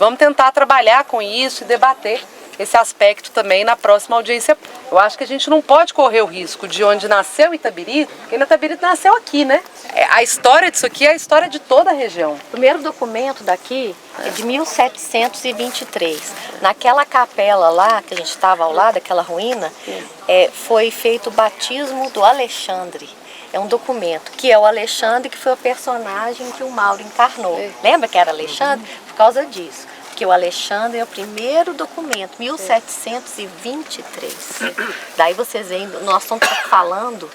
Vamos tentar trabalhar com isso e debater esse aspecto também na próxima audiência. Eu acho que a gente não pode correr o risco de onde nasceu Itabirito, porque Itabirito nasceu aqui, né? A história disso aqui é a história de toda a região. O primeiro documento daqui é de 1723. Naquela capela lá, que a gente estava ao lado, daquela ruína, foi feito o batismo do Alexandre. É um documento, que é o Alexandre, que foi o personagem que o Mauro encarnou. Lembra que era Alexandre? Por causa disso. Porque o Alexandre é o primeiro documento, 1723. Daí vocês veem, nós estamos falando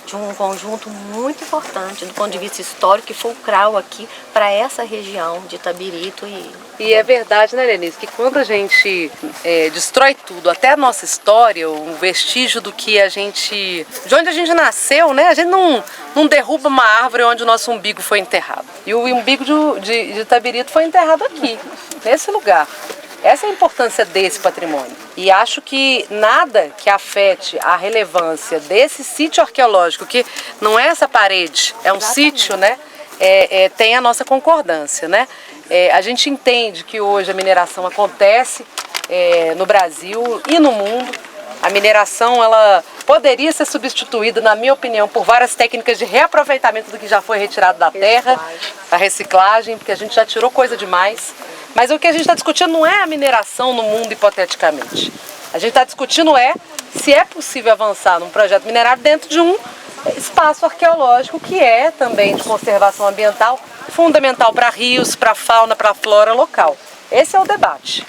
de um conjunto muito importante do ponto de vista histórico e fulcral aqui para essa região de Itabirito. E é verdade, né, Lenise, que quando a gente destrói tudo, até a nossa história, um vestígio do que a gente, de onde a gente nasceu, né, a gente não derruba uma árvore onde o nosso umbigo foi enterrado. E o umbigo de Itabirito foi enterrado aqui, nesse lugar. Essa é a importância desse patrimônio. E acho que nada que afete a relevância desse sítio arqueológico, que não é essa parede, é um sítio, né? Tem a nossa concordância, né? A gente entende que hoje a mineração acontece no Brasil e no mundo. A mineração, ela poderia ser substituída, na minha opinião, por várias técnicas de reaproveitamento do que já foi retirado da terra, a reciclagem, porque a gente já tirou coisa demais. Mas o que a gente está discutindo não é a mineração no mundo hipoteticamente. A gente está discutindo se é possível avançar num projeto minerário dentro de um espaço arqueológico que é também de conservação ambiental, fundamental para rios, para a fauna, para a flora local. Esse é o debate.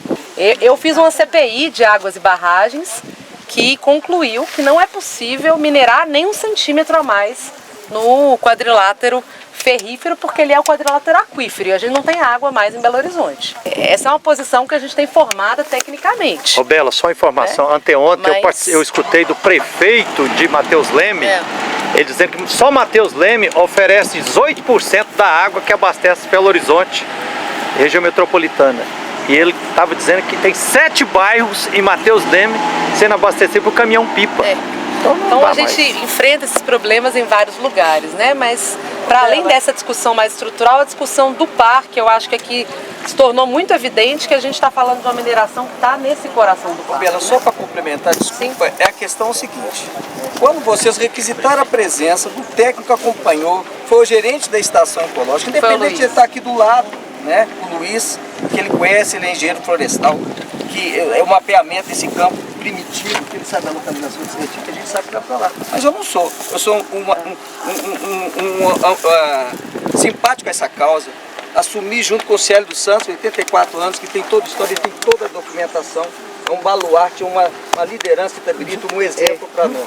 Eu fiz uma CPI de águas e barragens que concluiu que não é possível minerar nem 1 centímetro a mais no quadrilátero ferrífero, porque ele é o quadrilátero aquífero e a gente não tem água mais em Belo Horizonte. Essa é uma posição que a gente tem formada tecnicamente. Ô Bela, só informação, anteontem eu escutei do prefeito de Mateus Leme, ele dizendo que só Mateus Leme oferece 18% da água que abastece Belo Horizonte, região metropolitana. E ele estava dizendo que tem 7 bairros em Mateus Leme sendo abastecidos por caminhão-pipa. Então a gente enfrenta esses problemas em vários lugares, né? Mas para além dessa discussão mais estrutural, a discussão do parque, eu acho que aqui se tornou muito evidente que a gente está falando de uma mineração que está nesse coração do parque. Bela, só para complementar, desculpa, é a questão seguinte. Quando vocês requisitaram a presença do técnico que acompanhou, foi o gerente da estação ecológica, independente de estar aqui do lado, né? O Luiz, que ele conhece, ele é engenheiro florestal, que é o mapeamento desse campo primitivo, que ele sabe a localização desse retiro, que a gente sabe que vai para lá. Mas eu não sou. Eu sou simpático a essa causa. Assumi junto com o Célio dos Santos, 84 anos, que tem toda a história, tem toda a documentação. É um baluarte, uma liderança que está bonito, um exemplo para nós.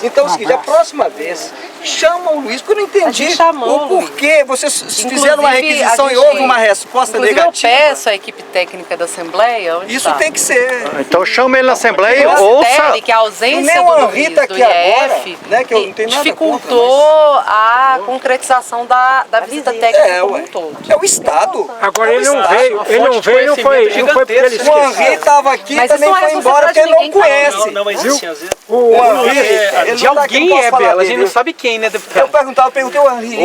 Então, é o seguinte, a próxima vez, chama o Luiz, porque eu não entendi o porquê. Vocês fizeram uma requisição e houve uma resposta negativa. Eu peço à equipe técnica da Assembleia. Isso tem que ser. Então chama ele na Assembleia e ouça. Que a ausência do Luiz, do IEF, né, que eu não tenho nada dificultou a concretização da visita técnica como um todo. É o Estado. Agora ele não veio, não foi porque ele esqueceu. O Henri estava aqui, também foi embora porque ele não conhece. Não, mas assim, às vezes... O Henri, de alguém é, Bela, a gente não sabe quem, né, deputado? Eu perguntei ao Henri,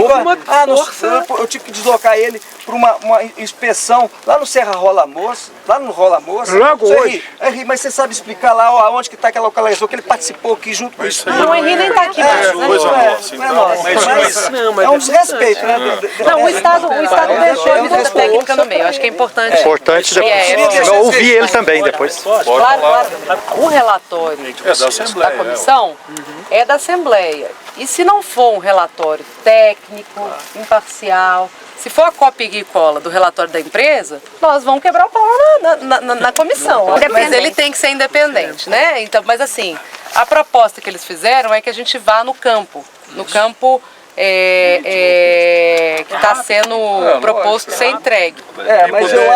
eu tive que deslocar ele para uma inspeção lá no Serra Rola Moça, lá no Rola Moça. Logo hoje. Henri, mas você sabe explicar lá onde que está aquela localização, que ele participou aqui junto com isso? Não, o Henri nem está aqui mais. É um desrespeito, né? Não, o Estado deixou a visita técnica no meio. Acho que é importante. Importante depois. Eu ouvi ele também depois. Claro. O relatório da comissão é da Assembleia. E se não for um relatório técnico, imparcial, se for a cópia e cola do relatório da empresa, nós vamos quebrar o pau na comissão. Mas ele tem que ser independente, né? Então, mas assim, a proposta que eles fizeram é que a gente vá no campo. No campo que está sendo proposto ser entregue. Mas eu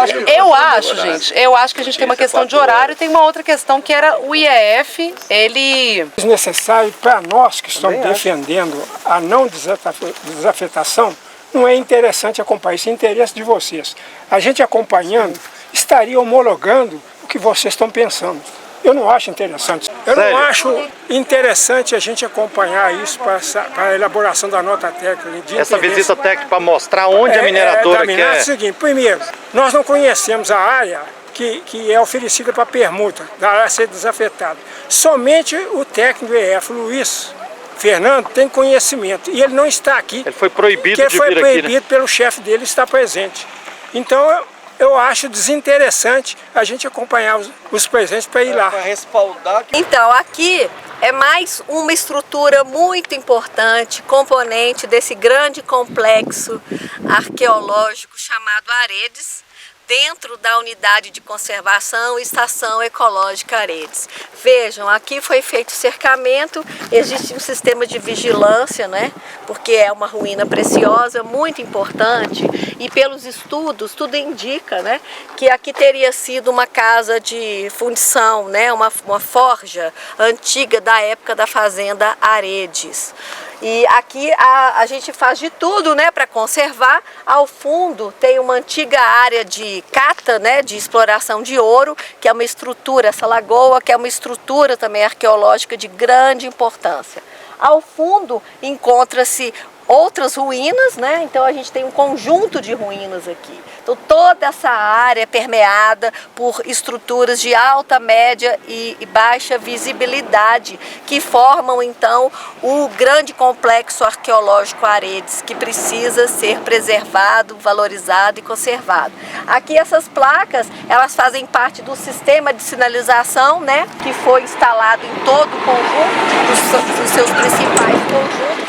acho que a gente tem uma questão de horário e tem uma outra questão que era o IEF, ele... É necessário para nós que estamos defendendo a não desafetação, não é interessante acompanhar, isso é interesse de vocês. A gente acompanhando estaria homologando o que vocês estão pensando. Eu não acho interessante. Eu Sério? não acho interessante a gente acompanhar isso para a elaboração da nota técnica. De Essa interesse. visita técnica para mostrar onde a mineradora É quer. o seguinte, primeiro, nós não conhecemos a área que é oferecida para permuta, da área a ser desafetada. Somente o técnico do EF, Luiz Fernando, tem conhecimento. E ele não está aqui. Ele foi proibido porque de foi vir proibido aqui, né? pelo chefe dele estar presente. Então eu acho desinteressante a gente acompanhar os presentes para ir lá. Para respaldar. Então, aqui é mais uma estrutura muito importante, componente desse grande complexo arqueológico chamado Aredes, dentro da unidade de conservação Estação Ecológica Aredes. Vejam, aqui foi feito cercamento, existe um sistema de vigilância, né? Porque é uma ruína preciosa, muito importante, e pelos estudos, tudo indica, né, que aqui teria sido uma casa de fundição, né, uma forja antiga da época da fazenda Aredes. E aqui a gente faz de tudo, né, para conservar. Ao fundo tem uma antiga área de cata, né, de exploração de ouro, que é uma estrutura, essa lagoa, que é uma estrutura também arqueológica de grande importância. Ao fundo encontra-se outras ruínas, né? Então a gente tem um conjunto de ruínas aqui. Então toda essa área é permeada por estruturas de alta, média e baixa visibilidade, que formam então o grande complexo arqueológico Aredes, que precisa ser preservado, valorizado e conservado. Aqui essas placas, elas fazem parte do sistema de sinalização, né? Que foi instalado em todo o conjunto, dos seus principais conjuntos,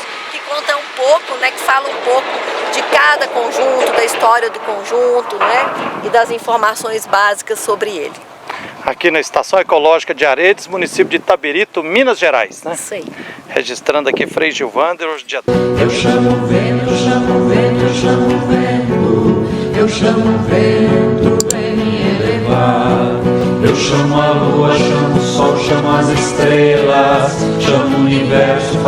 conta um pouco, né, que fala um pouco de cada conjunto, da história do conjunto, né, e das informações básicas sobre ele. Aqui na Estação Ecológica de Aredes, município de Itabirito, Minas Gerais, né? Sim. Registrando aqui Frei Gilvander, hoje dia... Eu chamo o vento, eu chamo o vento, eu chamo o vento, eu chamo o vento, vem me elevar. Eu chamo a lua, chamo o sol, chamo as estrelas.